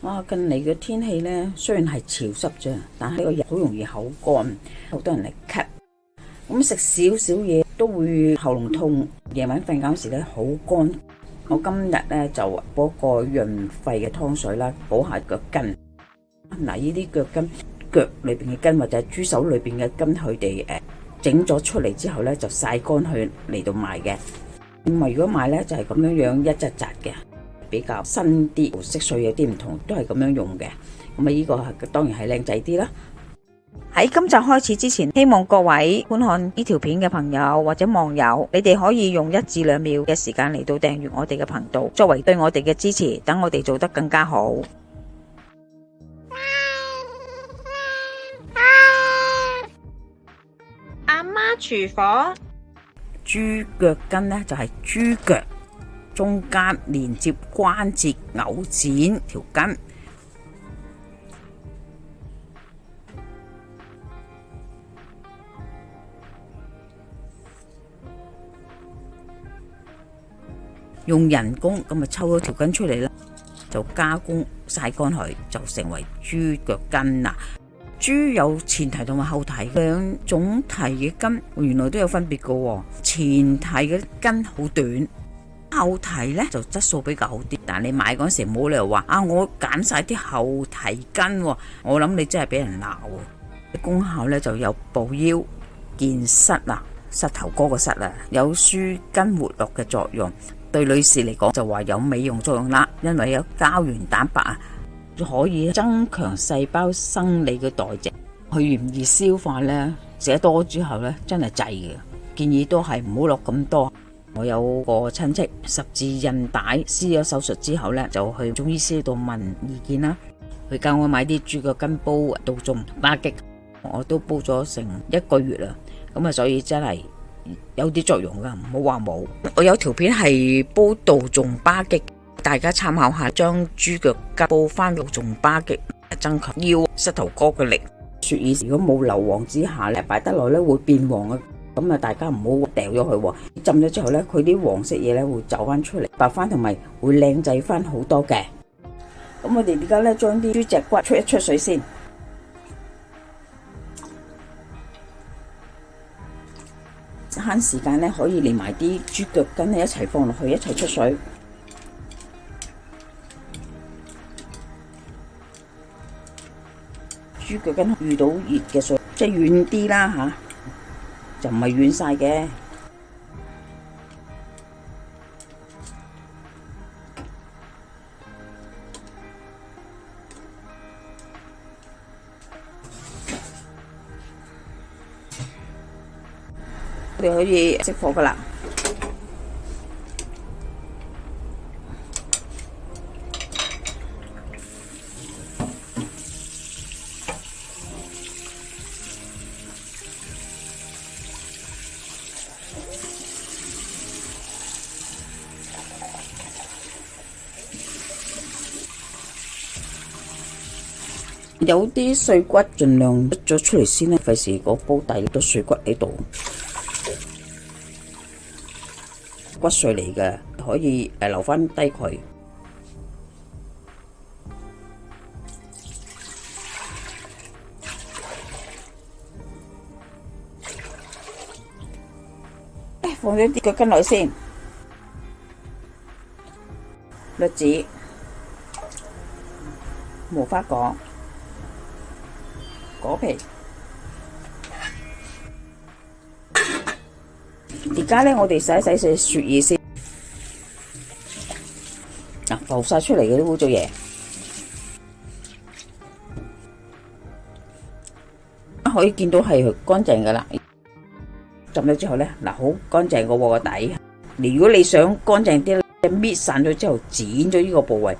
哇！近嚟嘅天氣呢，雖然係潮濕啫，但係個人好容易口乾，好多人嚟咳。咁食少少嘢都會喉嚨痛，夜晚瞓覺時呢好乾。我今日呢就煲個潤肺嘅湯水啦，補下腳筋。嗱，呢啲腳筋，腳裏邊嘅筋或者係豬手裏邊嘅筋，佢哋整咗出嚟之後呢，就曬乾去嚟到賣嘅。咁啊，如果賣呢，就係咁樣一紮紮嘅。比較新啲，色水有啲唔同，都係咁樣用嘅。咁啊，呢個當然係靚仔啲啦。喺今集開始之前，希望各位觀看呢條片嘅朋友或者網友，你哋可以用1至2秒嘅時間嚟到訂閱我哋嘅頻道，作為對我哋嘅支持，等我哋做得更加好。阿媽廚房，豬腳筋呢，就係豬腳中間連接關節扭剪條筋，用人工咁啊抽咗條筋出嚟啦，就加工曬乾佢，就成為豬腳筋啦。豬有前蹄同埋後蹄兩種蹄嘅筋，原來都有分別嘅。前蹄嘅筋好短，後蹄呢就質素比較好啲，但你買嗰時冇理由話我揀晒啲後蹄筋，我諗你真係俾人鬧。功效呢就有補腰、健膝啦，膝頭哥個膝啊，有舒筋活絡嘅作用。對女士嚟講就話有美容作用啦，因為有膠原蛋白啊，可以增強細胞生理嘅代謝。佢易唔易消化呢？食得多之後呢，真係滯嘅，建議都係唔好落咁多。我有個親戚十字韌帶撕咗手術之後呢，就去中醫師度問意見啦。佢教我買啲豬腳筋煲杜仲巴戟，我都煲咗成1個月啦。咁啊，所以真係有啲作用噶，唔好話冇。我有條片係煲杜仲巴戟，大家參考下，將豬腳筋煲翻杜仲巴戟，增強腰膝頭哥嘅力。雪耳如果冇硫磺之下咧，擺得耐咧會變黃啊。咁啊，大家唔好掉咗佢，浸咗之後呢，佢啲黃色嘢呢會走翻出嚟，白翻同埋會靚仔翻好多嘅。咁我哋而家呢，將啲豬脊骨出一出水先，慳時間呢，可以連埋啲豬腳筋呢一齊放落去，一齊出水。豬腳筋遇到熱嘅水，即係軟啲啦吓。就唔係軟晒嘅，我哋可以熄火噶啦。有啲碎骨盡量搣咗出嚟先啦，費事個煲底都碎骨喺度。骨碎嚟嘅可以留翻低佢。放咗啲腳筋落去先，栗子、無花果、果皮。而家呢，我哋洗一洗雪耳先，浮晒出嚟嘅啲污糟嘢，可以見到係乾淨噶啦。浸咗之後呢，好乾淨個底。如果你想乾淨啲，搣散咗之後剪咗呢個部位，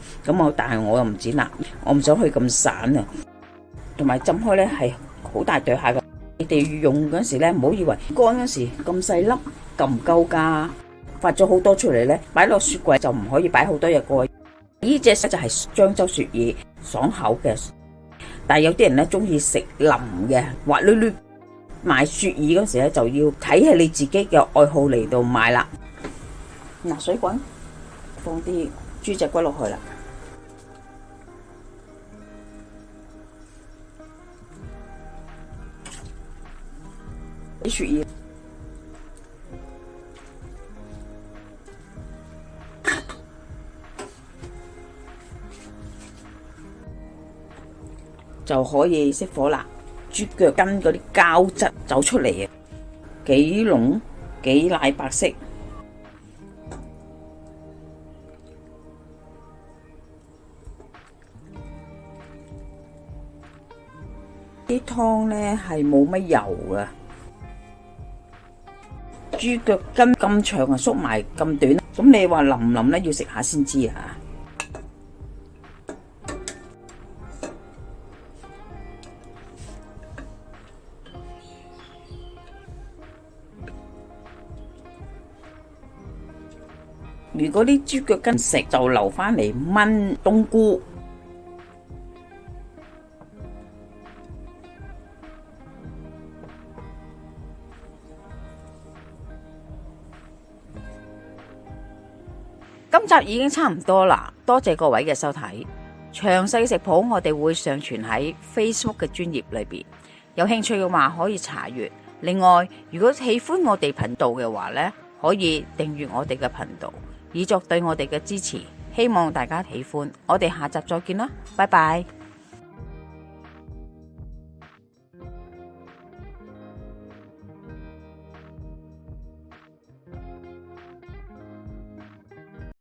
但係我又唔剪啦，我唔想去咁散啊。同埋浸開呢係好大對下嘅，你哋用嗰時呢，唔好以為乾嗰時咁細粒夠唔夠㗎？發咗好多出嚟呢，擺落雪櫃就唔可以擺好多日過。呢隻就係漳州雪耳，爽口嘅。但係有啲人呢中意食腍嘅，滑捋捋。買雪耳嗰時咧，就要睇下你自己嘅愛好嚟到買啦。嗱，水滾，放啲豬脊骨落去啦。啲雪耳。就可以熄火啦。豬腳筋嗰啲膠質走出嚟啊，幾濃幾奶白色。啲湯呢係冇乜油啊，豬腳筋咁長啊，縮埋咁短，咁你話腍唔腍呢？要食下先知啊。如果啲豬腳筋食就留返嚟炆冬菇。今集已經差唔多啦，多謝各位嘅收睇。詳細食譜我哋會上傳喺 Facebook 嘅專頁裏邊，有興趣嘅話可以查閱。另外，如果喜歡我哋頻道嘅話呢，可以訂閱我哋嘅頻道，以作對我哋嘅支持。希望大家喜歡，我哋下集再見啦，拜拜。